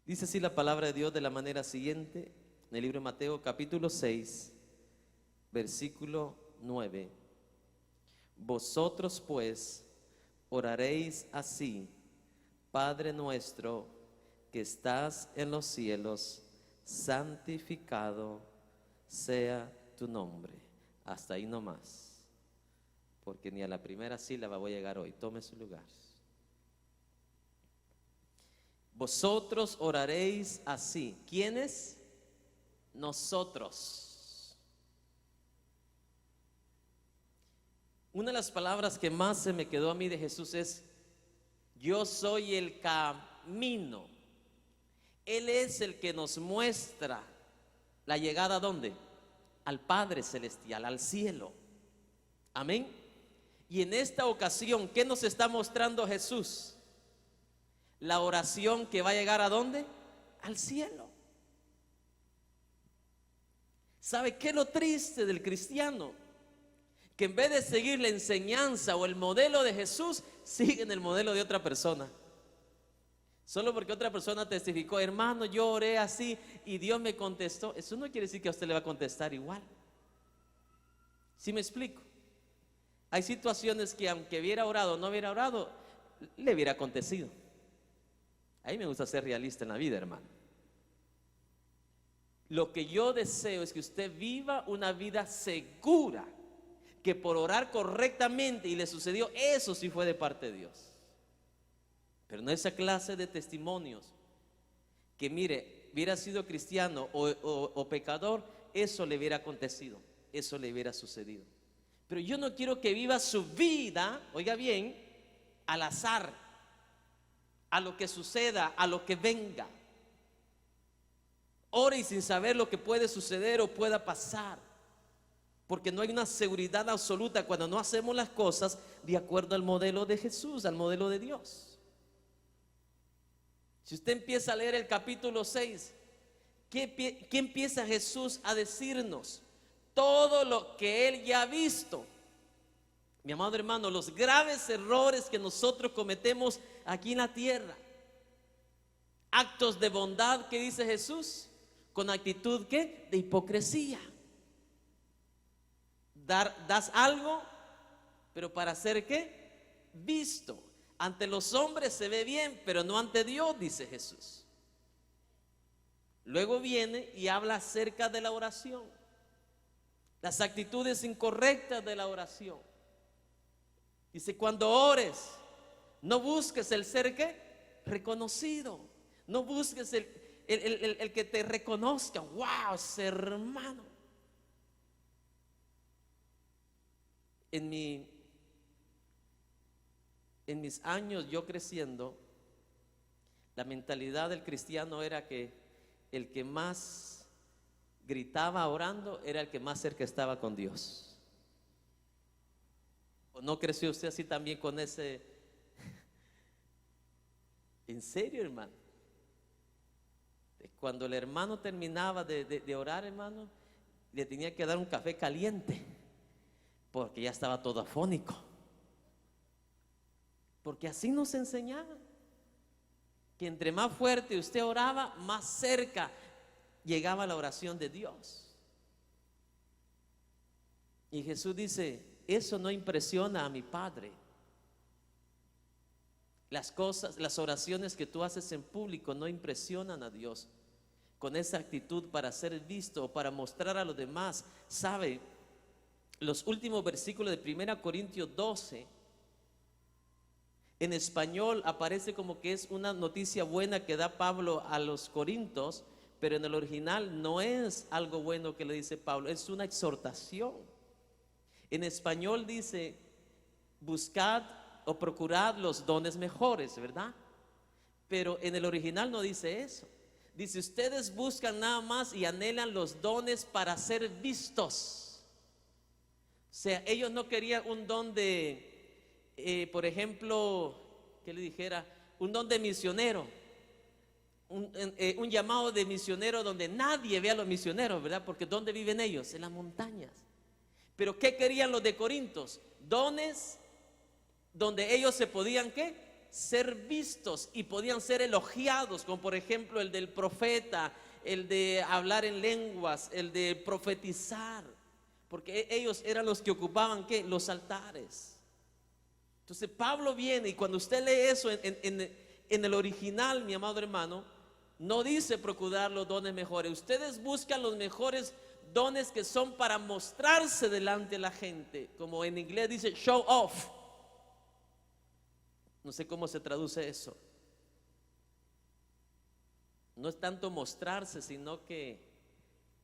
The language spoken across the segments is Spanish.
Dice así la palabra de Dios de la manera siguiente, en el libro de Mateo capítulo 6, versículo 9. Vosotros pues oraréis así: Padre nuestro que estás en los cielos, santificado sea tu nombre. Hasta ahí nomás, porque ni a la primera sílaba voy a llegar hoy. Tome su lugar. Vosotros oraréis así. ¿Quiénes? Nosotros. Una de las palabras que más se me quedó a mí de Jesús es: yo soy el camino. Él es el que nos muestra la llegada ¿a dónde? Al Padre Celestial, al cielo. Amén. Y en esta ocasión, ¿qué nos está mostrando Jesús? La oración que va a llegar ¿a dónde? Al cielo. ¿Sabe qué es lo triste del cristiano? Que en vez de seguir la enseñanza o el modelo de Jesús, siguen el modelo de otra persona. Solo porque otra persona testificó: hermano, yo oré así y Dios me contestó. Eso no quiere decir que a usted le va a contestar igual. ¿Sí me explico? Hay situaciones que aunque hubiera orado o no hubiera orado, le hubiera acontecido. A mí me gusta ser realista en la vida, hermano. Lo que yo deseo es que usted viva una vida segura, que por orar correctamente y le sucedió, eso sí fue de parte de Dios. Pero no esa clase de testimonios que, mire, hubiera sido cristiano o pecador, eso le hubiera acontecido, eso le hubiera sucedido. Pero yo no quiero que viva su vida, oiga bien, al azar, a lo que suceda, a lo que venga. Ore y sin saber lo que puede suceder o pueda pasar, porque no hay una seguridad absoluta cuando no hacemos las cosas de acuerdo al modelo de Jesús, al modelo de Dios. Si usted empieza a leer el capítulo 6, ¿qué empieza Jesús a decirnos? Todo lo que Él ya ha visto. Mi amado hermano, los graves errores que nosotros cometemos aquí en la tierra. Actos de bondad que dice Jesús, con actitud ¿qué? De hipocresía. Das algo, pero para ser ¿qué? Visto. Ante los hombres se ve bien, pero no ante Dios, dice Jesús. Luego viene y habla acerca de la oración, las actitudes incorrectas de la oración. Dice: cuando ores, no busques el ser ¿qué? Reconocido. No busques el que te reconozca. Wow, hermano. En mis años yo creciendo, la mentalidad del cristiano era que el que más gritaba orando era el que más cerca estaba con Dios. ¿O no creció usted así también con ese? ¿En serio, hermano? Cuando el hermano terminaba de orar, hermano, le tenía que dar un café caliente, porque ya estaba todo afónico. Porque así nos enseñaban, que entre más fuerte usted oraba, más cerca llegaba la oración de Dios. Y Jesús dice: eso no impresiona a mi Padre. Las cosas, las oraciones que tú haces en público no impresionan a Dios. Con esa actitud para ser visto o para mostrar a los demás. ¿Sabe? Los últimos versículos de 1 Corintios 12, en español aparece como que es una noticia buena que da Pablo a los corintios, pero en el original no es algo bueno que le dice Pablo, es una exhortación. En español dice: buscad o procurad los dones mejores, ¿verdad? Pero en el original no dice eso. Dice: ustedes buscan nada más y anhelan los dones para ser vistos. O sea, ellos no querían un don de por ejemplo, que le dijera, un don de misionero, un llamado de misionero donde nadie ve a los misioneros, ¿verdad? Porque ¿dónde viven ellos? En las montañas. Pero ¿qué querían los de Corintios? Dones donde ellos se podían ¿qué? ser vistos y podían ser elogiados, como por ejemplo el del profeta, el de hablar en lenguas, el de profetizar, porque ellos eran los que ocupaban ¿qué? Los altares. Entonces Pablo viene, y cuando usted lee eso en el original, mi amado hermano, no dice procurar los dones mejores. Ustedes buscan los mejores dones que son para mostrarse delante de la gente, como en inglés dice show off. No sé cómo se traduce eso. No es tanto mostrarse, sino que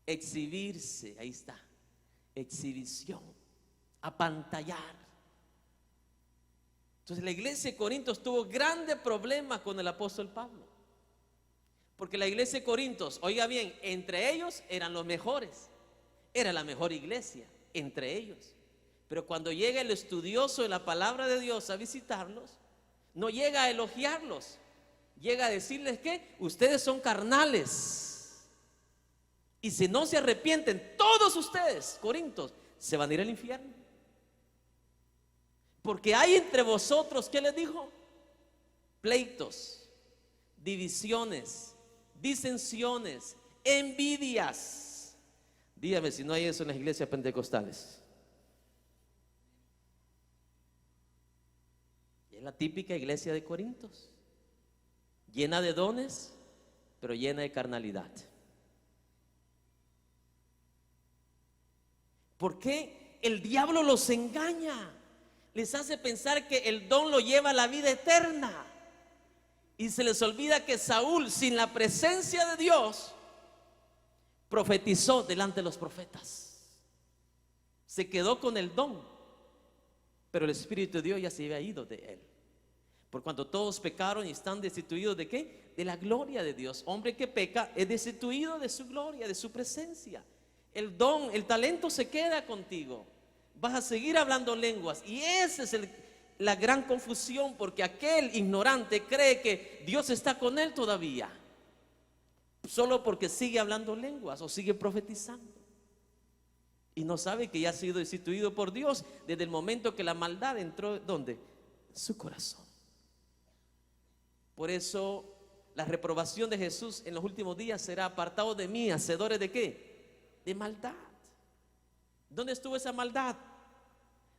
exhibirse. Ahí está, exhibición, apantallar. Entonces la iglesia de Corintios tuvo grandes problemas con el apóstol Pablo, porque la iglesia de Corintios, oiga bien, entre ellos eran los mejores, era la mejor iglesia entre ellos. Pero cuando llega el estudioso de la palabra de Dios a visitarlos, no llega a elogiarlos, llega a decirles que ustedes son carnales, y si no se arrepienten, todos ustedes, Corintios, se van a ir al infierno. Porque hay entre vosotros, ¿qué les dijo? Pleitos, divisiones, disensiones, envidias. Dígame si no hay eso en las iglesias pentecostales. Es la típica iglesia de Corintios, llena de dones, pero llena de carnalidad. ¿Por qué el diablo los engaña? Les hace pensar que el don lo lleva a la vida eterna, y se les olvida que Saúl, sin la presencia de Dios, profetizó delante de los profetas. Se quedó con el don, pero el Espíritu de Dios ya se había ido de él. Por cuanto todos pecaron y están destituidos ¿de qué? De la gloria de Dios. Hombre que peca es destituido de su gloria, de su presencia. El don, el talento se queda contigo. Vas a seguir hablando lenguas, y esa es la gran confusión, porque aquel ignorante cree que Dios está con él todavía, solo porque sigue hablando lenguas o sigue profetizando, y no sabe que ya ha sido destituido por Dios desde el momento que la maldad entró ¿dónde? En su corazón. Por eso la reprobación de Jesús en los últimos días será: apartados de mí, hacedores ¿de qué? De maldad. ¿Dónde estuvo esa maldad?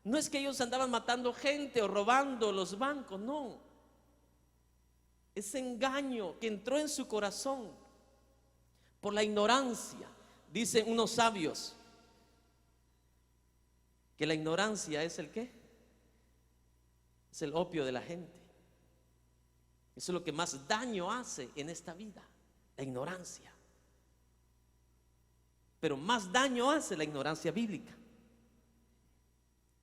No es que ellos andaban matando gente o robando los bancos, no. Ese engaño que entró en su corazón por la ignorancia. Dicen unos sabios que la ignorancia es el ¿qué? Es el opio de la gente. Eso es lo que más daño hace en esta vida, la ignorancia. Pero más daño hace la ignorancia bíblica.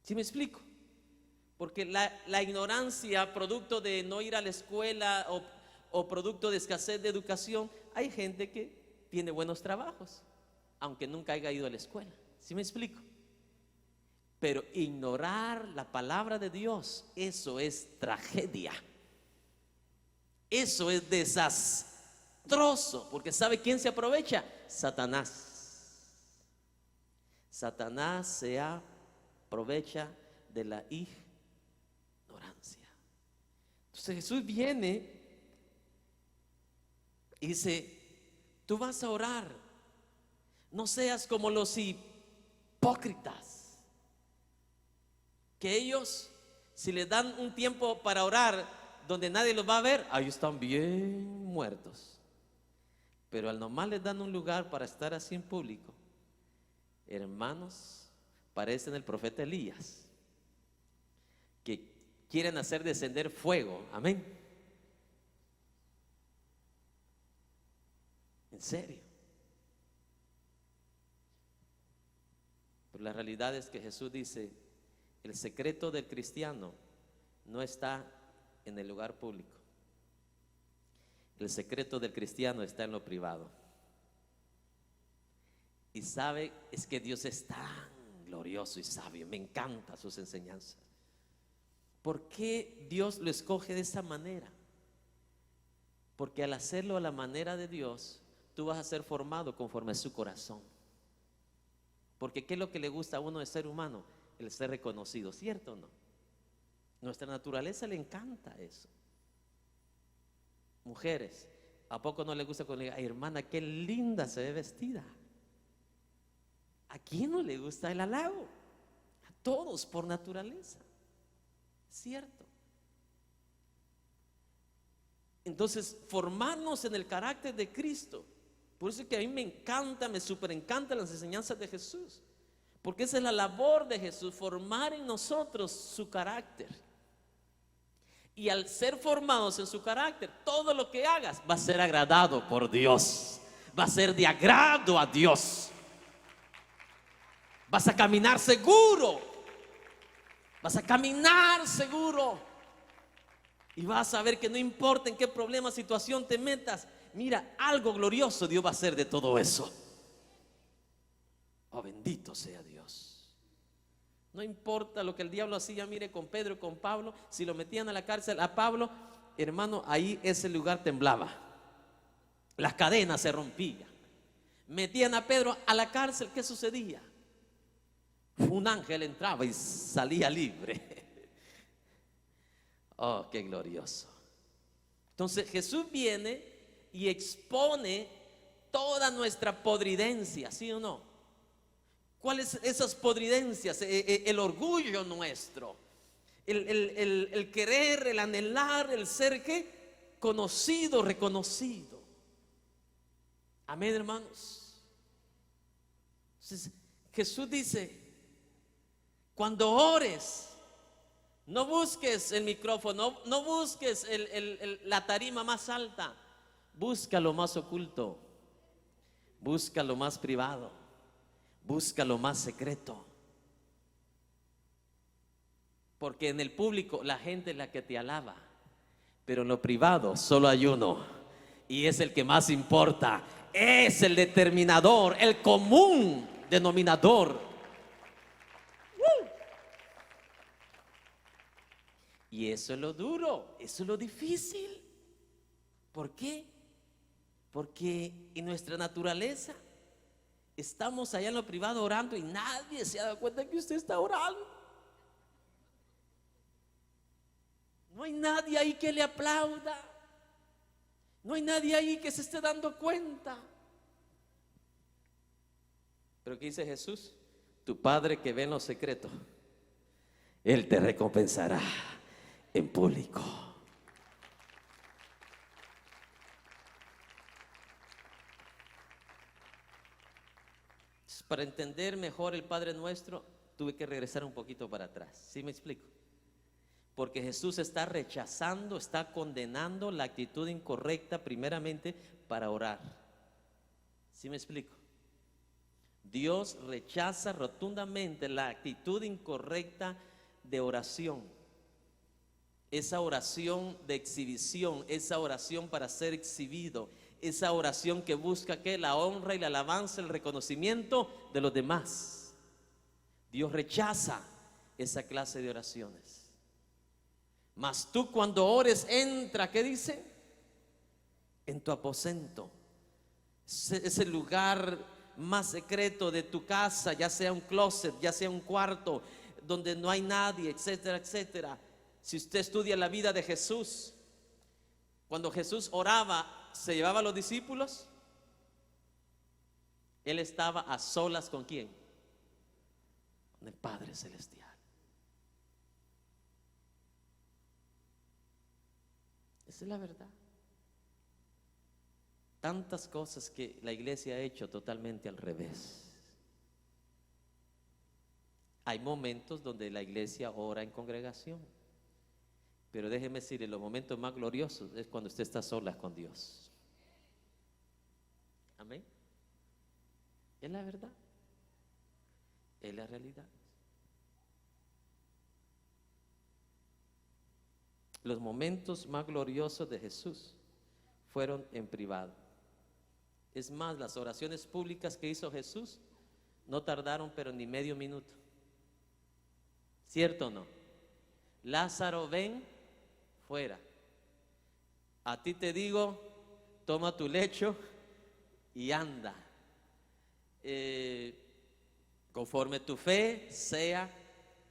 ¿Sí me explico? Porque la ignorancia, producto de no ir a la escuela o producto de escasez de educación, hay gente que tiene buenos trabajos, aunque nunca haya ido a la escuela. ¿Sí me explico? Pero ignorar la palabra de Dios, eso es tragedia. Eso es desastroso, porque ¿sabe quién se aprovecha? Satanás. Satanás se aprovecha de la ignorancia. Entonces Jesús viene y dice: tú vas a orar, no seas como los hipócritas, que ellos, si les dan un tiempo para orar donde nadie los va a ver, ahí están bien muertos. Pero al nomás les dan un lugar para estar así en público, hermanos, parecen el profeta Elías, que quieren hacer descender fuego. Amén. En serio. Pero la realidad es que Jesús dice: el secreto del cristiano no está en el lugar público. El secreto del cristiano está en lo privado. Y sabe, es que Dios es tan glorioso y sabio. Me encantan sus enseñanzas. ¿Por qué Dios lo escoge de esa manera? Porque al hacerlo a la manera de Dios, tú vas a ser formado conforme a su corazón. Porque ¿qué es lo que le gusta a uno de ser humano? El ser reconocido, ¿cierto o no? Nuestra naturaleza le encanta eso. Mujeres, ¿a poco no le gusta cuando le diga, ay, hermana, qué linda se ve vestida? ¿A quién no le gusta el halago? A todos por naturaleza, ¿cierto? Entonces, formarnos en el carácter de Cristo. Por eso es que a mí me encanta, me súper encantan las enseñanzas de Jesús, porque esa es la labor de Jesús, formar en nosotros su carácter. Y al ser formados en su carácter, todo lo que hagas va a ser agradado por Dios, va a ser de agrado a Dios. Vas a caminar seguro, vas a caminar seguro. Y vas a ver que no importa en qué problema, situación te metas, mira, algo glorioso Dios va a hacer de todo eso. Oh, bendito sea Dios. No importa lo que el diablo hacía, mire, con Pedro y con Pablo. Si lo metían a la cárcel a Pablo, hermano, ahí ese lugar temblaba, las cadenas se rompían. Metían a Pedro a la cárcel, ¿qué sucedía? Un ángel entraba y salía libre. Oh, qué glorioso. Entonces Jesús viene y expone toda nuestra podridencia, ¿sí o no? ¿Cuáles esas podridencias? El orgullo nuestro, el querer, el anhelar, el ser ¿qué? Conocido, reconocido. Amén, hermanos. Entonces, Jesús dice, cuando ores, no busques el micrófono, no busques la tarima más alta, busca lo más oculto, busca lo más privado, busca lo más secreto. Porque en el público la gente es la que te alaba, pero en lo privado solo hay uno, y es el que más importa, es el determinador, el común denominador. Y eso es lo duro, eso es lo difícil. ¿Por qué? Porque en nuestra naturaleza estamos allá en lo privado orando y nadie se ha dado cuenta que usted está orando. No hay nadie ahí que le aplauda. No hay nadie ahí que se esté dando cuenta. Pero ¿qué dice Jesús? Tu Padre que ve en lo secreto, Él te recompensará en público. Para entender mejor el Padre Nuestro, tuve que regresar un poquito para atrás. ¿Sí me explico? Porque Jesús está rechazando, está condenando la actitud incorrecta primeramente para orar. ¿Sí me explico? Dios rechaza rotundamente la actitud incorrecta de oración. Esa oración de exhibición, esa oración para ser exhibido, esa oración que busca que la honra y la alabanza, el reconocimiento de los demás. Dios rechaza esa clase de oraciones. Mas tú cuando ores, entra, ¿qué dice? En tu aposento, ese lugar más secreto de tu casa, ya sea un closet, ya sea un cuarto donde no hay nadie, etcétera, etcétera. Si usted estudia la vida de Jesús, cuando Jesús oraba, ¿se llevaba a los discípulos? Él estaba a solas ¿con quién? Con el Padre Celestial. Esa es la verdad. Tantas cosas que la iglesia ha hecho totalmente al revés. Hay momentos donde la iglesia ora en congregación, pero déjeme decirle, los momentos más gloriosos es cuando usted está sola con Dios. Amén. Es la verdad, es la realidad. Los momentos más gloriosos de Jesús fueron en privado. Es más, las oraciones públicas que hizo Jesús no tardaron pero ni medio minuto. ¿Cierto o no? Lázaro, ven fuera. A ti te digo, toma tu lecho y anda. Conforme tu fe sea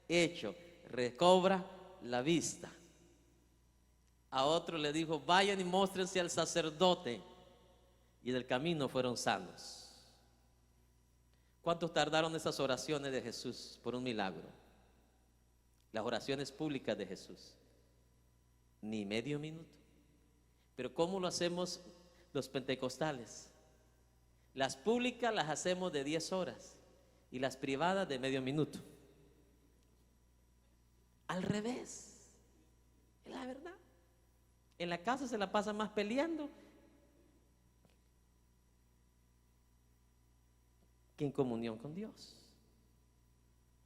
hecho, recobra la vista. A otro le dijo, vayan y móstrense al sacerdote. Y en el camino fueron sanos. ¿Cuánto tardaron esas oraciones de Jesús por un milagro? Las oraciones públicas de Jesús. Ni medio minuto. Pero ¿cómo lo hacemos los pentecostales? Las públicas las hacemos de 10 horas y las privadas de medio minuto. Al revés, es la verdad. En la casa se la pasa más peleando que en comunión con Dios.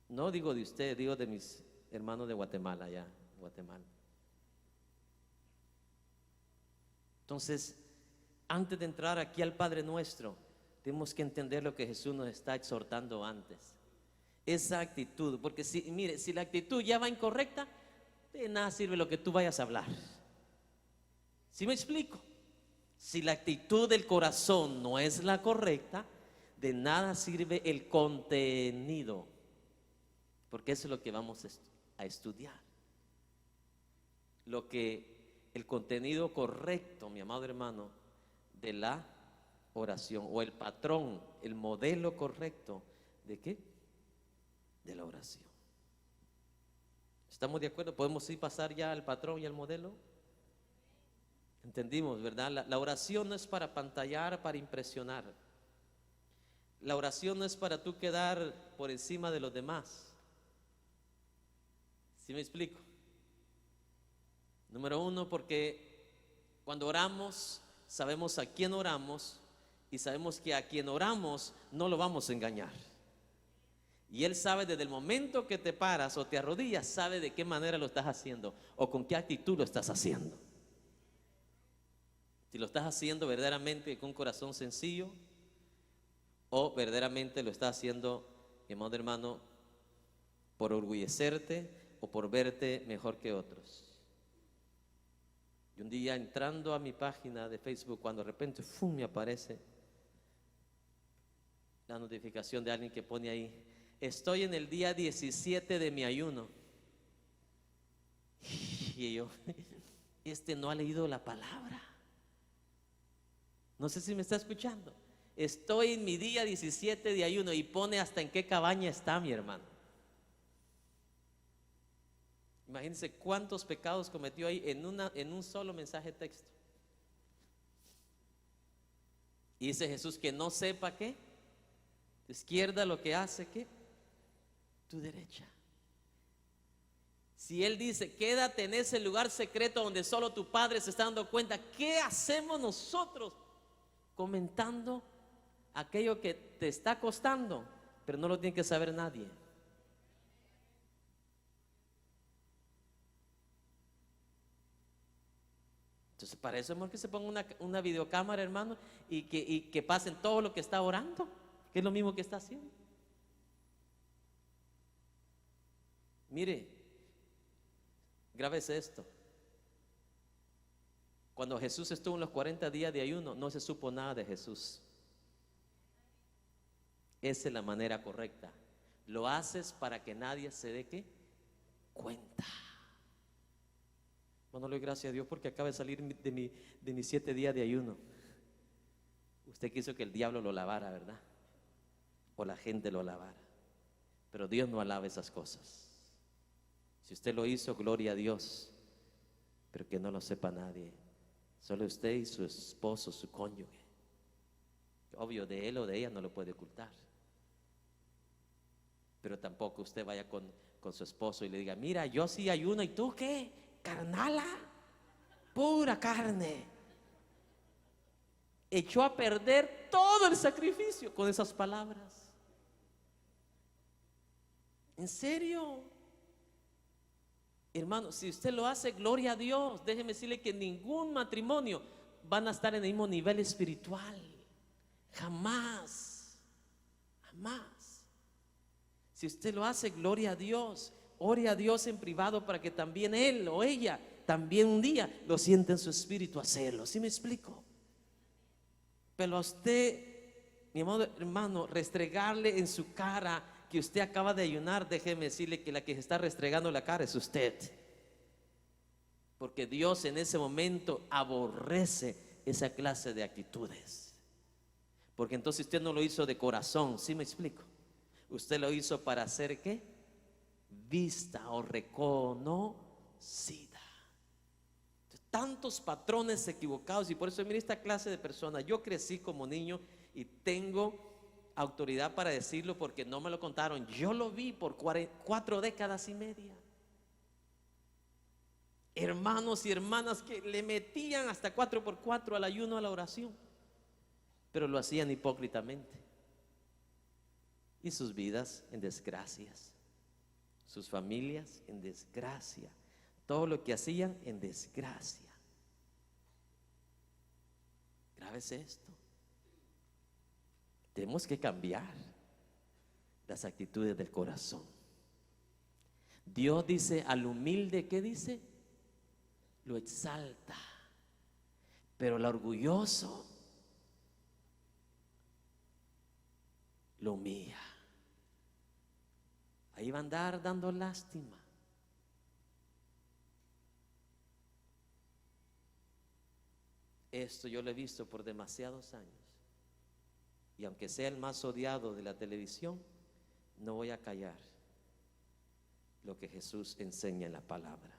No digo de usted, digo de mis hermanos de Guatemala, allá en Guatemala. Entonces, antes de entrar aquí al Padre Nuestro, tenemos que entender lo que Jesús nos está exhortando antes. Esa actitud, porque mire, si la actitud ya va incorrecta, de nada sirve lo que tú vayas a hablar. ¿Sí me explico? Si la actitud del corazón no es la correcta, de nada sirve el contenido, porque eso es lo que vamos a estudiar. El contenido correcto, mi amado hermano, de la oración, o el patrón, el modelo correcto, ¿de qué? De la oración. ¿Estamos de acuerdo? ¿Podemos ir pasar ya al patrón y al modelo? Entendimos, ¿verdad? La oración no es para pantallar, para impresionar. La oración no es para tú quedar por encima de los demás. ¿Sí me explico? Número uno, porque cuando oramos, sabemos a quién oramos y sabemos que a quien oramos no lo vamos a engañar. Y Él sabe desde el momento que te paras o te arrodillas, sabe de qué manera lo estás haciendo o con qué actitud lo estás haciendo. Si lo estás haciendo verdaderamente con un corazón sencillo o verdaderamente lo estás haciendo, mi amado hermano, por orgullecerte o por verte mejor que otros. Y un día entrando a mi página de Facebook, cuando de repente ¡fum!, me aparece la notificación de alguien que pone ahí: estoy en el día 17 de mi ayuno. Y yo, no ha leído la palabra. No sé si me está escuchando. Estoy en mi día 17 de ayuno, y pone hasta en qué cabaña está, mi hermano. Imagínense cuántos pecados cometió ahí en un solo mensaje de texto. Y dice Jesús que no sepa qué, tu izquierda lo que hace, ¿qué? Tu derecha. Si Él dice, quédate en ese lugar secreto donde solo tu Padre se está dando cuenta, ¿qué hacemos nosotros comentando aquello que te está costando, pero no lo tiene que saber nadie? Entonces, para eso es mejor que se ponga una videocámara, hermano, y que pasen todo lo que está orando, que es lo mismo que está haciendo. Mire, grábese esto. Cuando Jesús estuvo en los 40 días de ayuno, no se supo nada de Jesús. Esa es la manera correcta. Lo haces para que nadie se dé ¿qué? Cuenta. Bueno, le doy gracias a Dios porque acaba de salir de mis 7 días de ayuno. Usted quiso que el diablo lo lavara, ¿verdad? O la gente lo lavara. Pero Dios no alaba esas cosas. Si usted lo hizo, gloria a Dios. Pero que no lo sepa nadie. Solo usted y su esposo, su cónyuge. Obvio, de él o de ella no lo puede ocultar. Pero tampoco usted vaya con su esposo y le diga: mira, yo sí ayuno, ¿y tú qué? Carnala, pura carne. Echó a perder todo el sacrificio con esas palabras. ¿En serio? Hermano, si usted lo hace, gloria a Dios. Déjeme decirle que ningún matrimonio van a estar en el mismo nivel espiritual. Jamás. Jamás. Si usted lo hace, gloria a Dios. Ore a Dios en privado para que también él o ella también un día lo sienta en su espíritu hacerlo. ¿Sí me explico? Pero a usted, mi amado hermano, restregarle en su cara que usted acaba de ayunar, déjeme decirle que la que se está restregando la cara es usted. porque Dios en ese momento aborrece esa clase de actitudes. Porque entonces usted no lo hizo de corazón, ¿sí me explico? Usted lo hizo para hacer ¿qué? Vista o reconocida. Tantos patrones equivocados, y por eso mire esta clase de personas. Yo crecí como niño y tengo autoridad para decirlo porque no me lo contaron. Yo lo vi por 4 décadas y media. Hermanos y hermanas que le metían hasta 4x4 al ayuno, a la oración, pero lo hacían hipócritamente. Y sus vidas en desgracias, sus familias en desgracia, todo lo que hacían en desgracia. Grave es esto. Tenemos que cambiar las actitudes del corazón. Dios dice al humilde, ¿qué dice? Lo exalta, pero al orgulloso lo humilla. Ahí va a andar dando lástima. Esto yo lo he visto por demasiados años. Y aunque sea el más odiado de la televisión, no voy a callar lo que Jesús enseña en la palabra.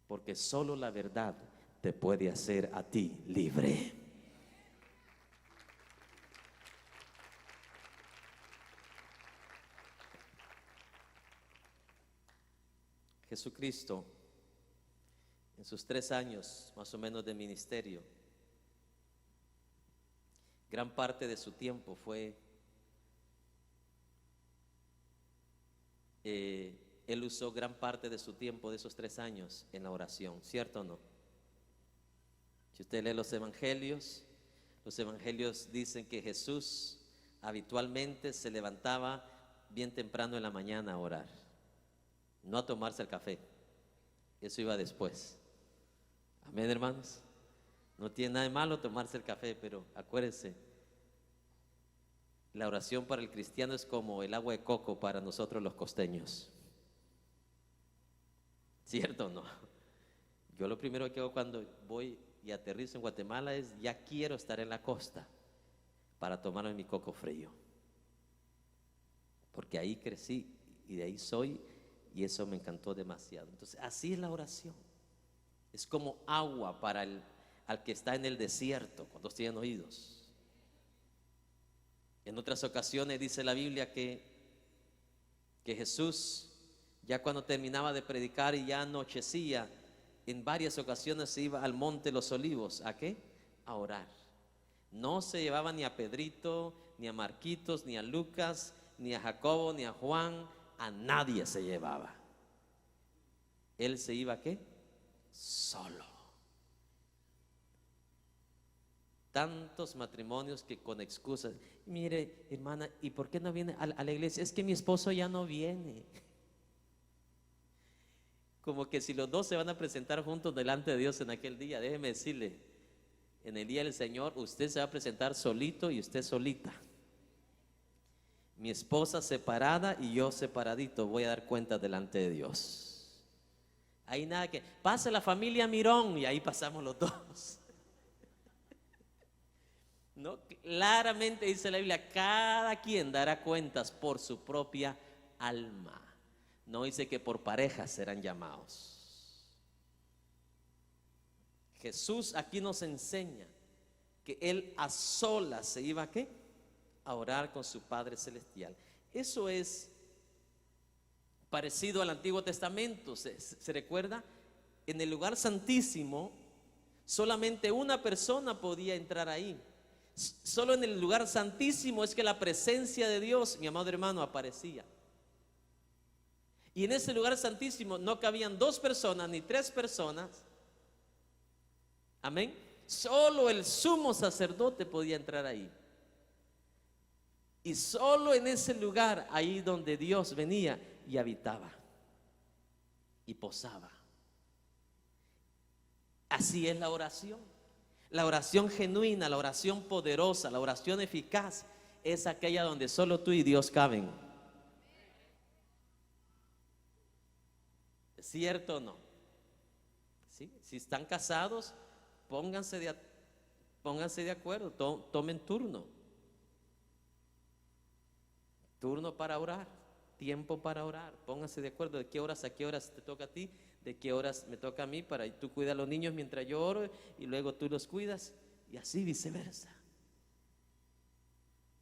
Porque solo la verdad te puede hacer a ti libre. Jesucristo, en sus 3 años más o menos de ministerio, gran parte de su tiempo fue, él usó gran parte de su tiempo de esos 3 años en la oración, ¿cierto o no? Si usted lee los evangelios dicen que Jesús habitualmente se levantaba bien temprano en la mañana a orar, no a tomarse el café, eso iba después. Amén, hermanos. No tiene nada de malo tomarse el café, pero acuérdense, la oración para el cristiano es como el agua de coco para nosotros los costeños. ¿Cierto o no? Yo lo primero que hago cuando voy y aterrizo en Guatemala es ya quiero estar en la costa para tomarme mi coco frío, porque ahí crecí y de ahí soy, y eso me encantó demasiado. Entonces así es la oración, es como agua para al que está en el desierto. Cuando tienen oídos, en otras ocasiones dice la Biblia que Jesús, ya cuando terminaba de predicar y ya anochecía, en varias ocasiones se iba al monte Los Olivos. ¿A qué? A orar. No se llevaba ni a Pedrito, ni a Marquitos, ni a Lucas, ni a Jacobo, ni a Juan, a nadie se llevaba. Él se iba ¿a qué? Solo. Tantos matrimonios que con excusas, mire hermana, ¿y por qué no viene a la iglesia? Es que mi esposo ya no viene. Como que si los dos se van a presentar juntos delante de Dios en aquel día, déjeme decirle, en el día del Señor usted se va a presentar solito y usted solita. Mi esposa separada y yo separadito, voy a dar cuenta delante de Dios. Hay nada que, pase la familia Mirón, y ahí pasamos los dos. No, claramente dice la Biblia, cada quien dará cuentas por su propia alma. No dice que por parejas serán llamados. Jesús aquí nos enseña que Él a solas se iba ¿a qué? A orar con su Padre Celestial. Eso es parecido al Antiguo Testamento. ¿Se recuerda? En el lugar santísimo solamente una persona podía entrar ahí. Solo en el lugar santísimo es que la presencia de Dios, mi amado hermano, aparecía. Y en ese lugar santísimo no cabían 2 personas ni 3 personas. Amén. Solo el sumo sacerdote podía entrar ahí. Y solo en ese lugar, ahí donde Dios venía y habitaba y posaba. Así es la oración. La oración genuina, la oración poderosa, la oración eficaz es aquella donde solo tú y Dios caben. ¿Cierto o no? ¿sí? Si están casados, pónganse de, pónganse de acuerdo, tomen turno. Turno para orar, tiempo para orar. Pónganse de acuerdo de qué horas a qué horas te toca a ti, de qué horas me toca a mí, para tú cuidas a los niños mientras yo oro y luego tú los cuidas y así viceversa.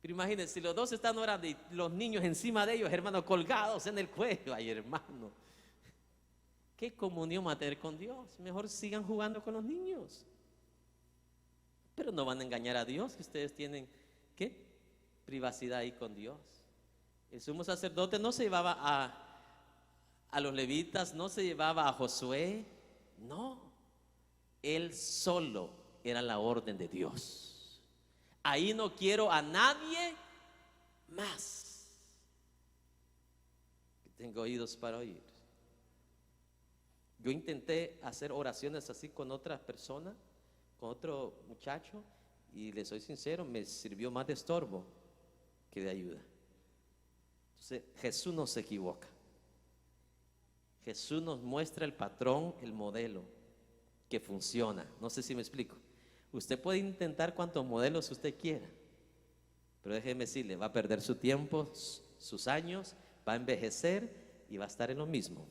Pero imagínense, si los dos están orando y los niños encima de ellos, hermano, colgados en el cuello. Ay, hermano, ¿qué comunión va a tener con Dios? Mejor sigan jugando con los niños. Pero no van a engañar a Dios, que ustedes tienen, ¿qué? Privacidad ahí con Dios. El sumo sacerdote no se llevaba a los levitas, no se llevaba a Josué, no. Él solo era la orden de Dios. Ahí no quiero a nadie más. Tengo oídos para oír. Yo intenté hacer oraciones así con otras personas, con otro muchacho, y les soy sincero, me sirvió más de estorbo que de ayuda. Entonces, Jesús no se equivoca. Jesús nos muestra el patrón, el modelo que funciona. No sé si me explico. Usted puede intentar cuantos modelos usted quiera, pero déjeme decirle, va a perder su tiempo, sus años, va a envejecer y va a estar en lo mismo.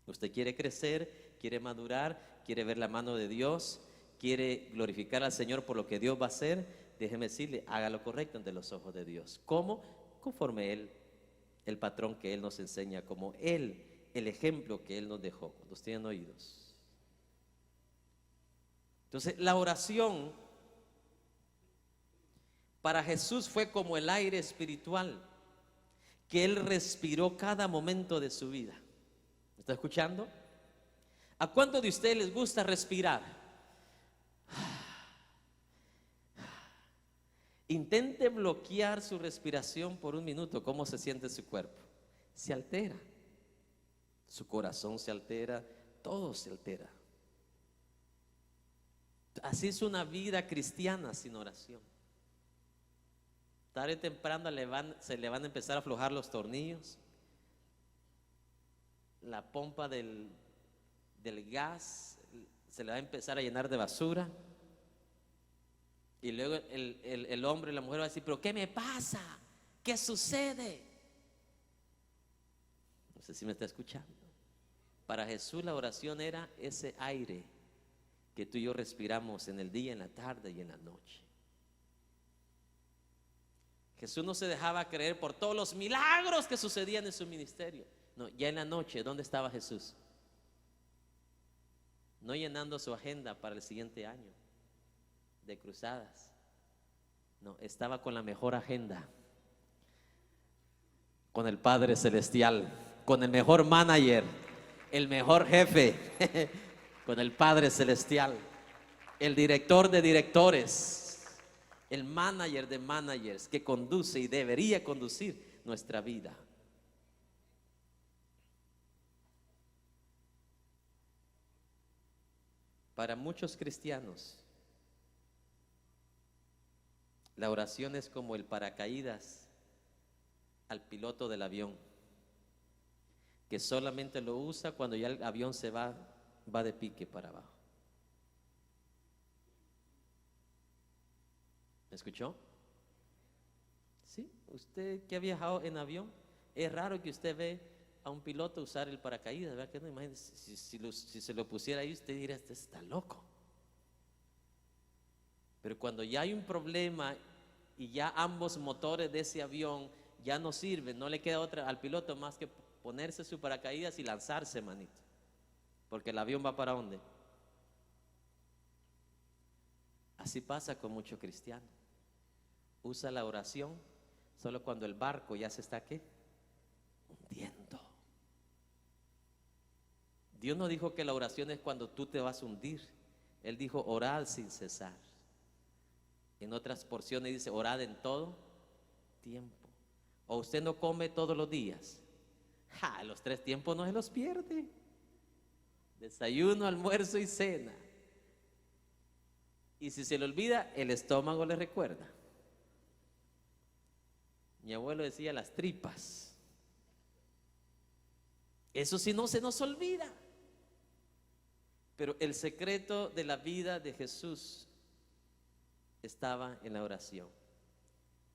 Usted quiere crecer, quiere madurar, quiere ver la mano de Dios, quiere glorificar al Señor por lo que Dios va a hacer. Déjeme decirle, haga lo correcto ante los ojos de Dios. ¿Cómo? Conforme Él, el patrón que Él nos enseña, como Él, el ejemplo que Él nos dejó. Cuando tienen oídos. Entonces, la oración para Jesús fue como el aire espiritual que Él respiró cada momento de su vida. ¿Me está escuchando? ¿A cuántos de ustedes les gusta respirar? Intente bloquear su respiración por un minuto. ¿Cómo se siente su cuerpo? Se altera. Su corazón se altera, todo se altera. Así es una vida cristiana sin oración. Tarde o temprano se le van a empezar a aflojar los tornillos, la pompa del gas se le va a empezar a llenar de basura, y luego el hombre y la mujer va a decir, pero ¿qué me pasa? ¿Qué sucede? No sé si me está escuchando. Para Jesús la oración era ese aire que tú y yo respiramos en el día, en la tarde y en la noche. Jesús no se dejaba creer por todos los milagros que sucedían en su ministerio. No, ya en la noche, ¿dónde estaba Jesús? No llenando su agenda para el siguiente año de cruzadas. No, estaba con la mejor agenda, con el Padre Celestial, con el mejor manager, el mejor jefe, con el Padre Celestial, el director de directores, el manager de managers que conduce y debería conducir nuestra vida. Para muchos cristianos, la oración es como el paracaídas al piloto del avión, que solamente lo usa cuando ya el avión se va de pique para abajo. ¿Me escuchó? Sí, usted que ha viajado en avión, es raro que usted ve a un piloto usar el paracaídas, ¿verdad? Que no, imagínese, si se lo pusiera ahí, usted diría, este está loco. Pero cuando ya hay un problema y ya ambos motores de ese avión ya no sirven, no le queda otra al piloto más que ponerse su paracaídas y lanzarse, manito, porque el avión va para ¿dónde? Así pasa con muchos cristianos. Usa la oración solo cuando el barco ya se está ¿qué? Hundiendo. Dios no dijo que la oración es cuando tú te vas a hundir. Él dijo orad sin cesar. En otras porciones dice orad en todo tiempo. O usted no come todos los días. Los 3 tiempos no se los pierde. Desayuno, almuerzo y cena. Y si se le olvida, el estómago le recuerda. Mi abuelo decía las tripas. Eso sí no se nos olvida. Pero el secreto de la vida de Jesús estaba en la oración.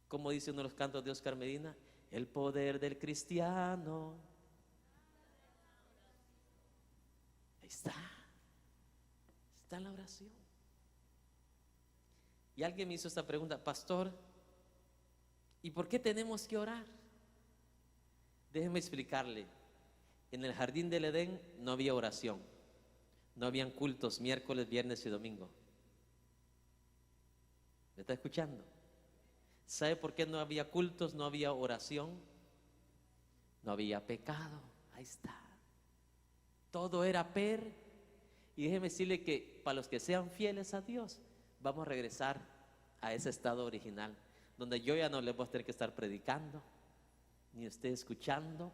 Como dice uno de los cantos de Oscar Medina, el poder del cristiano. Ahí está en la oración. Y alguien me hizo esta pregunta: pastor, ¿y por qué tenemos que orar? Déjeme explicarle. En el jardín del Edén no había oración, no habían cultos miércoles, viernes y domingo. ¿Me está escuchando? ¿Sabe por qué no había cultos, no había oración? No había pecado. Ahí está. Todo era y déjeme decirle que para los que sean fieles a Dios, vamos a regresar a ese estado original, donde yo ya no les voy a tener que estar predicando, ni usted escuchando,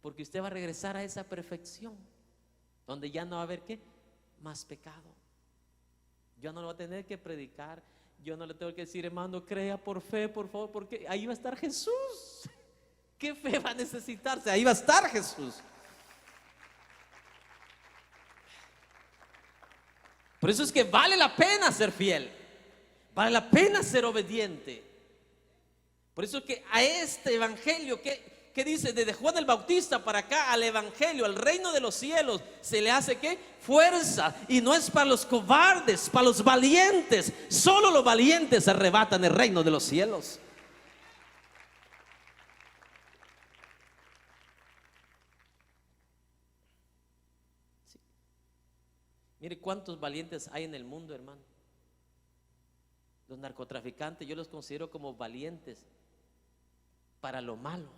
porque usted va a regresar a esa perfección, donde ya no va a haber ¿qué? Más pecado. Yo no lo voy a tener que predicar, yo no le tengo que decir, hermano, crea por fe, por favor, porque ahí va a estar Jesús. ¿Qué fe va a necesitarse? Ahí va a estar Jesús. Por eso es que vale la pena ser fiel, vale la pena ser obediente. Por eso es que a este evangelio que dice desde Juan el Bautista para acá, al evangelio, al reino de los cielos, se le hace ¿qué? Fuerza. Y no es para los cobardes, para los valientes. Solo los valientes arrebatan el reino de los cielos. Mire cuántos valientes hay en el mundo, hermano. Los narcotraficantes yo los considero como valientes para lo malo,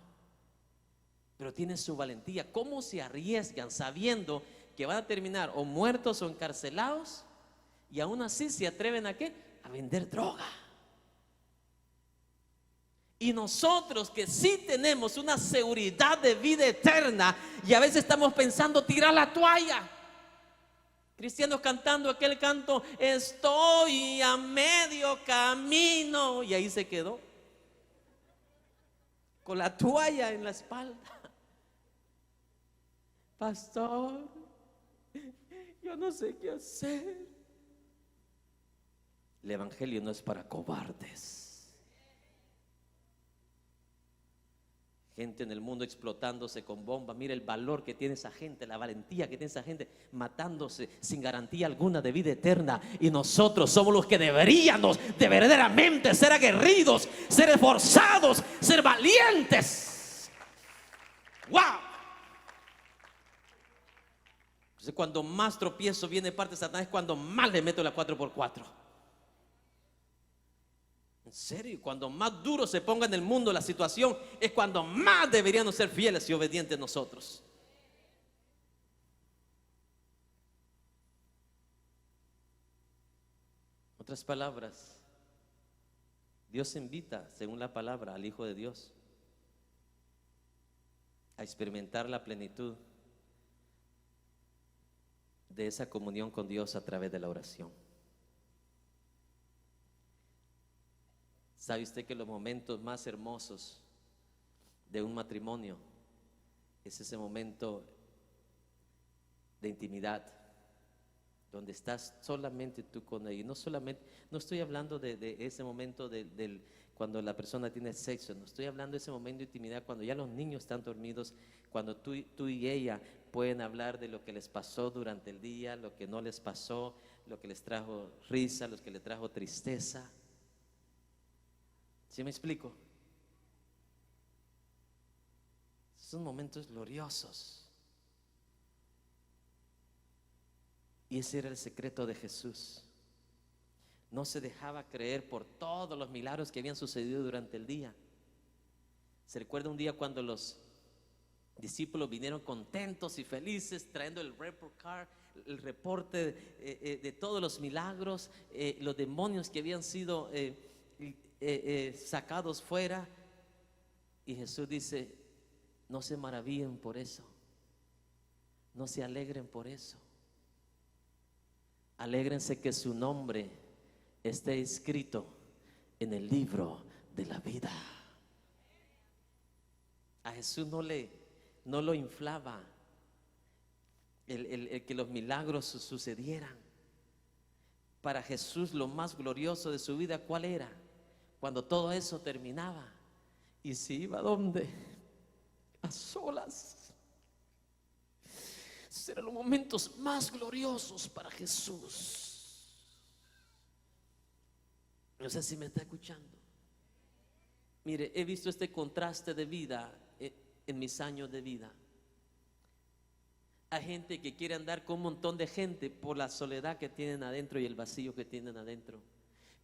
pero tienen su valentía. ¿Cómo se arriesgan sabiendo que van a terminar o muertos o encarcelados, y aún así se atreven a qué? A vender droga? Y nosotros que sí tenemos una seguridad de vida eterna, y a veces estamos pensando tirar la toalla. Cristianos cantando aquel canto, estoy a medio camino, y ahí se quedó con la toalla en la espalda. Pastor, yo no sé qué hacer. El evangelio no es para cobardes. Gente en el mundo explotándose con bombas. Mira el valor que tiene esa gente, la valentía que tiene esa gente, matándose sin garantía alguna de vida eterna. Y nosotros somos los que deberíamos de verdaderamente ser aguerridos, ser esforzados, ser valientes. ¡Wow! Entonces, cuando más tropiezo viene de parte de Satanás, es cuando más le meto la 4x4. En serio, cuando más duro se ponga en el mundo la situación, es cuando más deberíamos ser fieles y obedientes nosotros. Otras palabras, Dios invita, según la palabra, al Hijo de Dios a experimentar la plenitud de esa comunión con Dios a través de la oración. ¿Sabe usted que los momentos más hermosos de un matrimonio es ese momento de intimidad, donde estás solamente tú con ella? No estoy hablando de ese momento cuando la persona tiene sexo, no estoy hablando de ese momento de intimidad cuando ya los niños están dormidos, cuando tú y ella pueden hablar de lo que les pasó durante el día, lo que no les pasó, lo que les trajo risa, lo que les trajo tristeza. ¿Sí me explico? Son momentos gloriosos. Y ese era el secreto de Jesús. No se dejaba creer por todos los milagros que habían sucedido durante el día. Se recuerda un día cuando los discípulos vinieron contentos y felices trayendo el report card, el reporte de todos los milagros, los demonios que habían sido sacados fuera. Y Jesús dice: no se maravillen por eso, no se alegren por eso, alégrense que su nombre esté escrito en el libro de la vida. A Jesús no lo inflaba el que los milagros sucedieran. Para Jesús lo más glorioso de su vida, ¿cuál era? Cuando todo eso terminaba y se iba ¿a dónde? A solas. Serán los momentos más gloriosos para Jesús. No sé si me está escuchando. Mire, he visto este contraste de vida en mis años de vida. Hay gente que quiere andar con un montón de gente por la soledad que tienen adentro y el vacío que tienen adentro.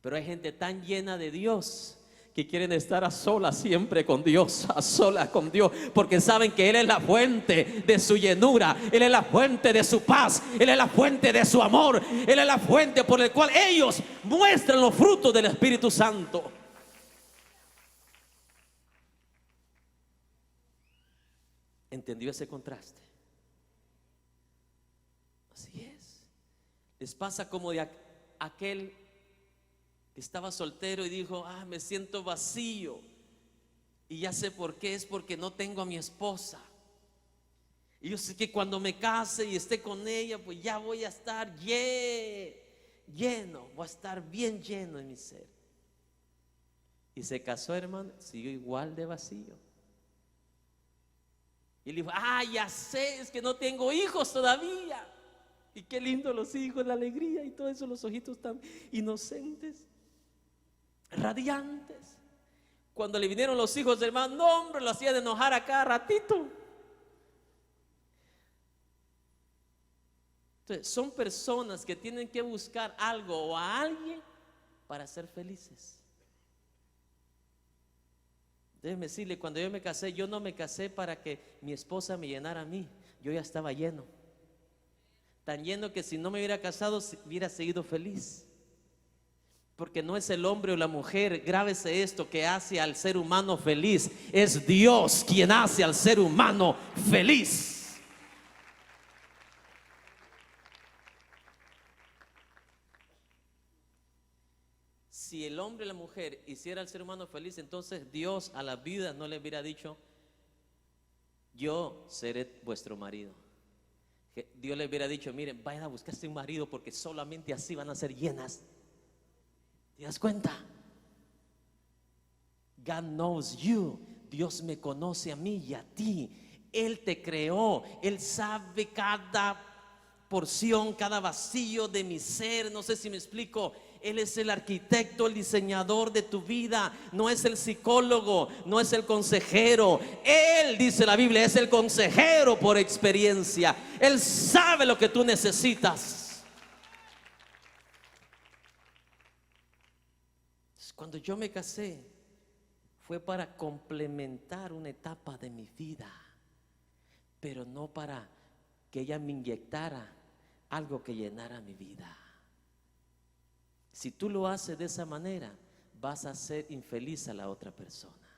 Pero hay gente tan llena de Dios que quieren estar a solas siempre con Dios, a solas con Dios, porque saben que Él es la fuente de su llenura, Él es la fuente de su paz, Él es la fuente de su amor, Él es la fuente por la cual ellos muestran los frutos del Espíritu Santo. ¿Entendió ese contraste? Así es. Les pasa como de aquel que estaba soltero y dijo: me siento vacío. Y ya sé por qué, es porque no tengo a mi esposa. Y yo sé que cuando me case y esté con ella, pues ya voy a estar lleno, voy a estar bien lleno en mi ser. Y se casó, hermano, siguió igual de vacío. Y le dijo: ya sé, es que no tengo hijos todavía. Y qué lindo los hijos, la alegría y todo eso, los ojitos tan inocentes, radiantes. Cuando le vinieron los hijos, hermano, no, hombre, lo hacía de enojar a cada ratito. Entonces, son personas que tienen que buscar algo o a alguien para ser felices. Déjeme decirle, cuando yo me casé, yo no me casé para que mi esposa me llenara a mí. Yo ya estaba lleno. Tan lleno que si no me hubiera casado, hubiera seguido feliz. Porque no es el hombre o la mujer, grábese esto, que hace al ser humano feliz. Es Dios quien hace al ser humano feliz. Si el hombre y la mujer hiciera al ser humano feliz, entonces Dios a la viuda no le hubiera dicho: yo seré vuestro marido. Dios le hubiera dicho: miren, vayan a buscarse un marido, porque solamente así van a ser llenas. ¿Te das cuenta? God knows you. Dios me conoce a mí y a ti. Él te creó. Él sabe cada porción, cada vacío de mi ser. No sé si me explico. Él es el arquitecto, el diseñador de tu vida. No es el psicólogo, no es el consejero. Él, dice la Biblia, es el consejero por experiencia. Él sabe lo que tú necesitas. Cuando yo me casé, fue para complementar una etapa de mi vida, pero no para que ella me inyectara algo que llenara mi vida. Si tú lo haces de esa manera, vas a hacer infeliz a la otra persona.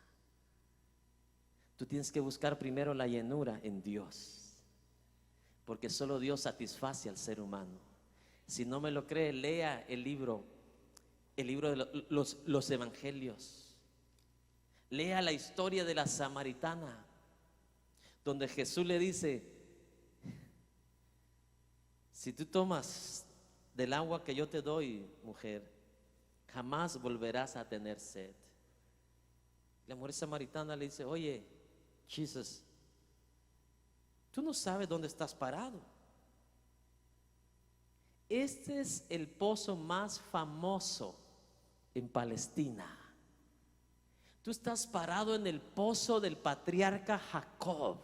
Tú tienes que buscar primero la llenura en Dios, porque solo Dios satisface al ser humano. Si no me lo cree, lea el libro de los evangelios. Lea la historia de la samaritana, donde Jesús le dice: si tú tomas del agua que yo te doy, mujer, jamás volverás a tener sed. La mujer samaritana le dice: oye, Jesús, tú no sabes dónde estás parado. Este es el pozo más famoso en Palestina. Tú estás parado en el pozo del patriarca Jacob.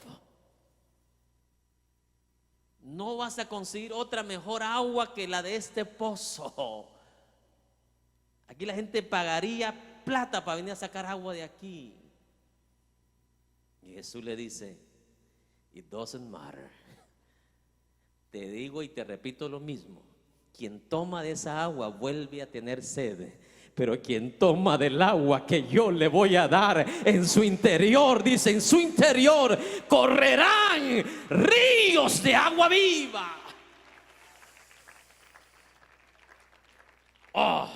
No vas a conseguir otra mejor agua que la de este pozo. Aquí la gente pagaría plata para venir a sacar agua de aquí. Y Jesús le dice: it doesn't matter. Te digo y te repito lo mismo: quien toma de esa agua vuelve a tener sed, pero quien toma del agua que yo le voy a dar, en su interior, dice, en su interior correrán ríos de agua viva. Oh,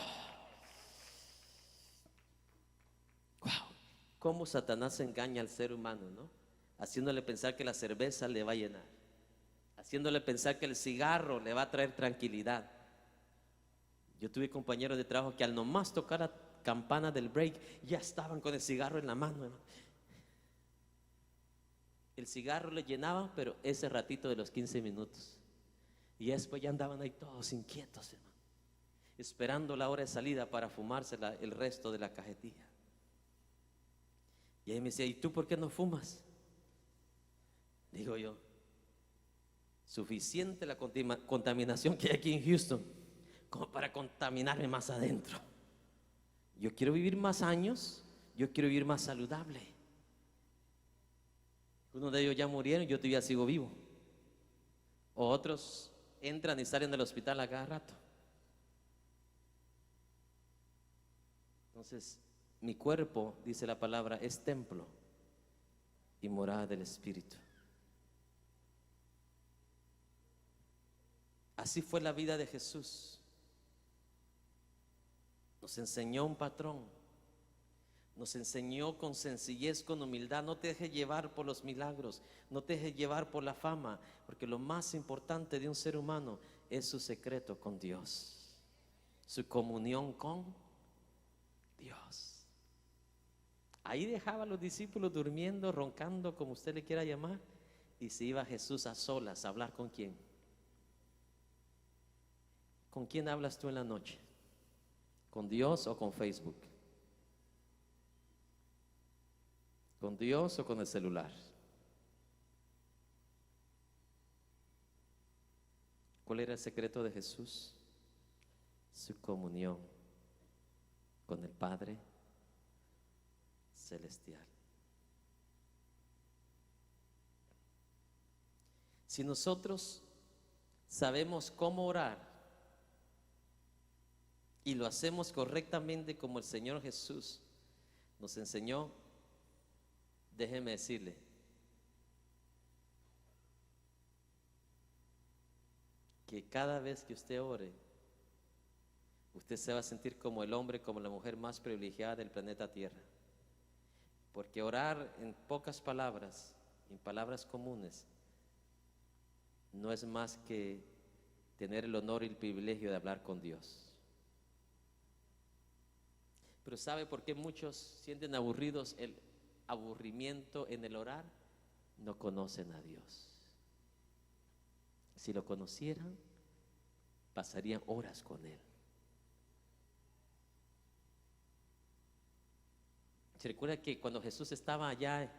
wow. Cómo Satanás engaña al ser humano, ¿no? Haciéndole pensar que la cerveza le va a llenar, haciéndole pensar que el cigarro le va a traer tranquilidad. Yo tuve compañeros de trabajo que al nomás tocar la campana del break ya estaban con el cigarro en la mano, hermano. El cigarro le llenaba, pero ese ratito de los 15 minutos. Y después ya andaban ahí todos inquietos, hermano, esperando la hora de salida para fumarse el resto de la cajetilla. Y ahí me decía, ¿y tú por qué no fumas? Digo yo, suficiente la contaminación que hay aquí en Houston como para contaminarme más adentro. Yo quiero vivir más años, yo quiero vivir más saludable. Uno de ellos ya murieron, yo todavía sigo vivo. Otros entran y salen del hospital a cada rato. Entonces, mi cuerpo, dice la palabra, es templo y morada del Espíritu. Así fue la vida de Jesús. Nos enseñó un patrón. Nos enseñó con sencillez, con humildad. No te dejes llevar por los milagros, no te dejes llevar por la fama, porque lo más importante de un ser humano es su secreto con Dios, su comunión con Dios. Ahí dejaba a los discípulos durmiendo, roncando, como usted le quiera llamar, y se iba Jesús a solas a hablar con quién. ¿Con quién hablas tú en la noche? ¿Con Dios o con Facebook? ¿Con Dios o con el celular? ¿Cuál era el secreto de Jesús? Su comunión con el Padre Celestial. Si nosotros sabemos cómo orar y lo hacemos correctamente como el Señor Jesús nos enseñó, déjeme decirle, que cada vez que usted ore, usted se va a sentir como el hombre, como la mujer más privilegiada del planeta Tierra. Porque orar en pocas palabras, en palabras comunes, no es más que tener el honor y el privilegio de hablar con Dios. Pero ¿sabe por qué muchos sienten aburridos? El aburrimiento en el orar. No conocen a Dios. Si lo conocieran, pasarían horas con Él. ¿Se recuerda que cuando Jesús estaba allá,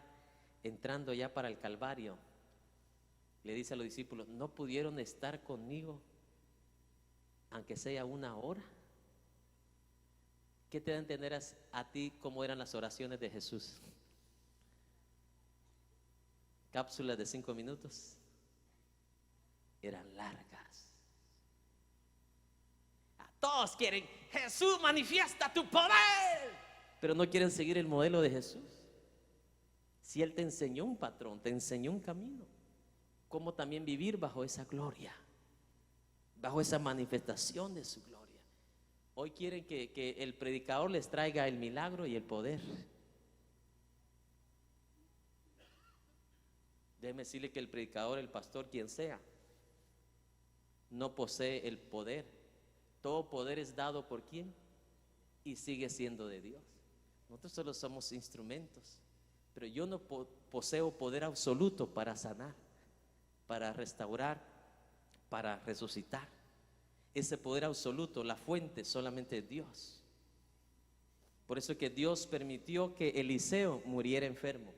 entrando ya para el Calvario, le dice a los discípulos, ¿no pudieron estar conmigo aunque sea una hora? ¿Qué te da a entender a ti cómo eran las oraciones de Jesús? Cápsulas de 5 minutos. Eran largas. Todos quieren, Jesús, manifiesta tu poder, pero no quieren seguir el modelo de Jesús. Si Él te enseñó un patrón, te enseñó un camino, cómo también vivir bajo esa gloria, bajo esa manifestación de su gloria. Hoy quieren que el predicador les traiga el milagro y el poder. Déjeme decirle que el predicador, el pastor, quien sea, no posee el poder. Todo poder es dado por quién y sigue siendo de Dios. Nosotros solo somos instrumentos, pero yo no poseo poder absoluto para sanar, para restaurar, para resucitar. Ese poder absoluto, la fuente solamente es Dios. Por eso es que Dios permitió que Eliseo muriera enfermo.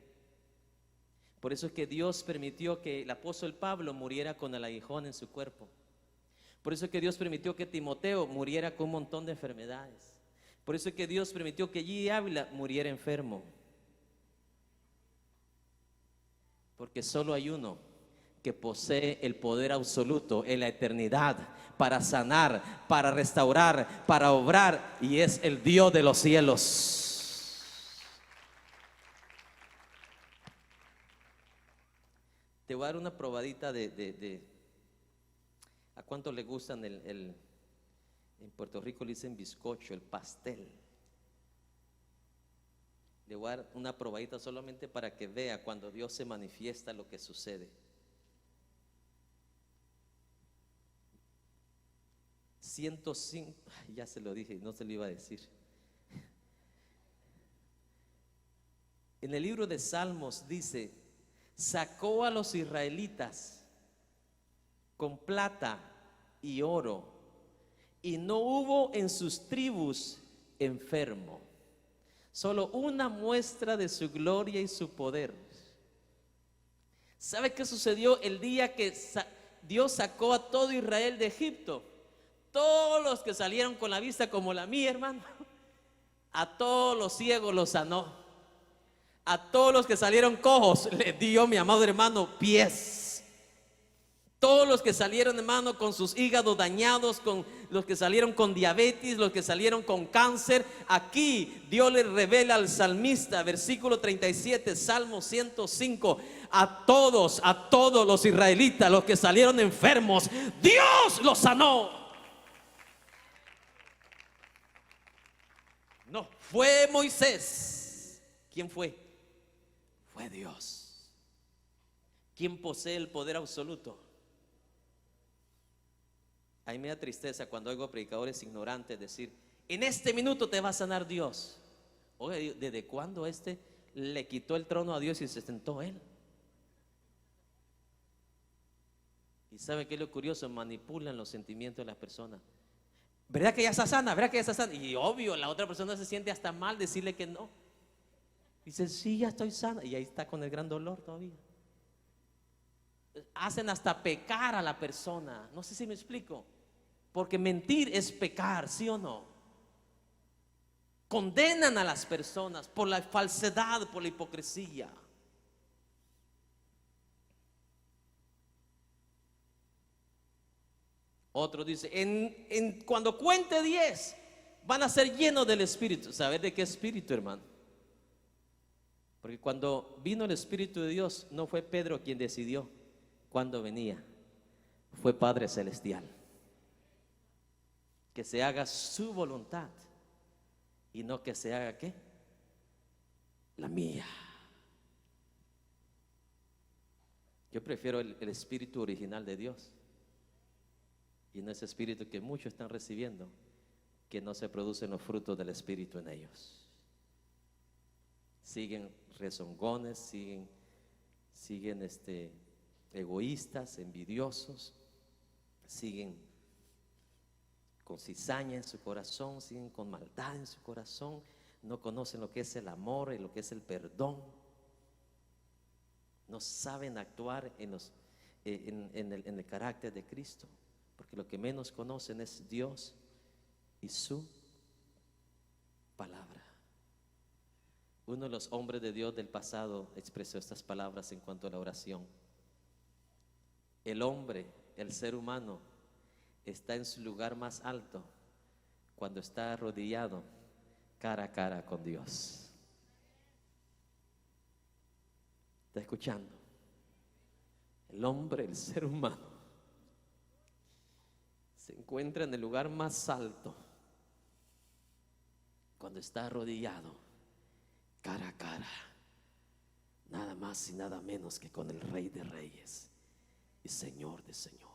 Por eso es que Dios permitió que el apóstol Pablo muriera con el aguijón en su cuerpo. Por eso es que Dios permitió que Timoteo muriera con un montón de enfermedades. Por eso es que Dios permitió que G. Ávila muriera enfermo. Porque solo hay uno que posee el poder absoluto en la eternidad para sanar, para restaurar, para obrar, y es el Dios de los cielos. Te voy a dar una probadita de ¿a cuánto le gustan en Puerto Rico le dicen bizcocho, el pastel? Le voy a dar una probadita solamente para que vea cuando Dios se manifiesta lo que sucede. 105, ya se lo dije, no se lo iba a decir. En el libro de Salmos dice: sacó a los israelitas con plata y oro, y no hubo en sus tribus enfermo. Solo una muestra de su gloria y su poder. ¿Sabe qué sucedió el día que Dios sacó a todo Israel de Egipto? Todos los que salieron con la vista como la mía, hermano, a todos los ciegos los sanó. A todos los que salieron cojos les dio, mi amado hermano, pies. Todos los que salieron, hermano, con sus hígados dañados, con los que salieron con diabetes, los que salieron con cáncer, aquí Dios le revela al salmista, versículo 37, Salmo 105: a todos los israelitas, los que salieron enfermos, Dios los sanó. No fue Moisés. ¿Quién fue? Fue Dios. ¿Quién posee el poder absoluto? A mí me da tristeza cuando oigo predicadores ignorantes decir: en este minuto te va a sanar Dios. Oye, ¿desde cuándo le quitó el trono a Dios y se sentó él? ¿Y sabe qué es lo curioso? Manipulan los sentimientos de las personas. ¿Verdad que ya está sana? ¿Verdad que ya está sana? Y obvio, la otra persona se siente hasta mal decirle que no. Dice: sí, ya estoy sana. Y ahí está con el gran dolor todavía. Hacen hasta pecar a la persona. No sé si me explico. Porque mentir es pecar, ¿sí o no? Condenan a las personas por la falsedad, por la hipocresía. Otro dice: cuando cuente 10 van a ser llenos del Espíritu. ¿Saber de qué Espíritu, hermano? Porque cuando vino el Espíritu de Dios, no fue Pedro quien decidió cuándo venía, fue Padre Celestial. Que se haga su voluntad y no que se haga ¿qué? La mía. Yo prefiero el Espíritu original de Dios, y no ese espíritu que muchos están recibiendo, que no se producen los frutos del Espíritu en ellos. Siguen rezongones, siguen egoístas, envidiosos, siguen con cizaña en su corazón, siguen con maldad en su corazón, no conocen lo que es el amor y lo que es el perdón, no saben actuar en el carácter de Cristo, porque lo que menos conocen es Dios y su palabra. Uno de los hombres de Dios del pasado expresó estas palabras en cuanto a la oración: el hombre, el ser humano, está en su lugar más alto cuando está arrodillado cara a cara con Dios. ¿Está escuchando? El hombre, el ser humano, se encuentra en el lugar más alto cuando está arrodillado cara a cara, nada más y nada menos que con el Rey de Reyes y Señor de Señores.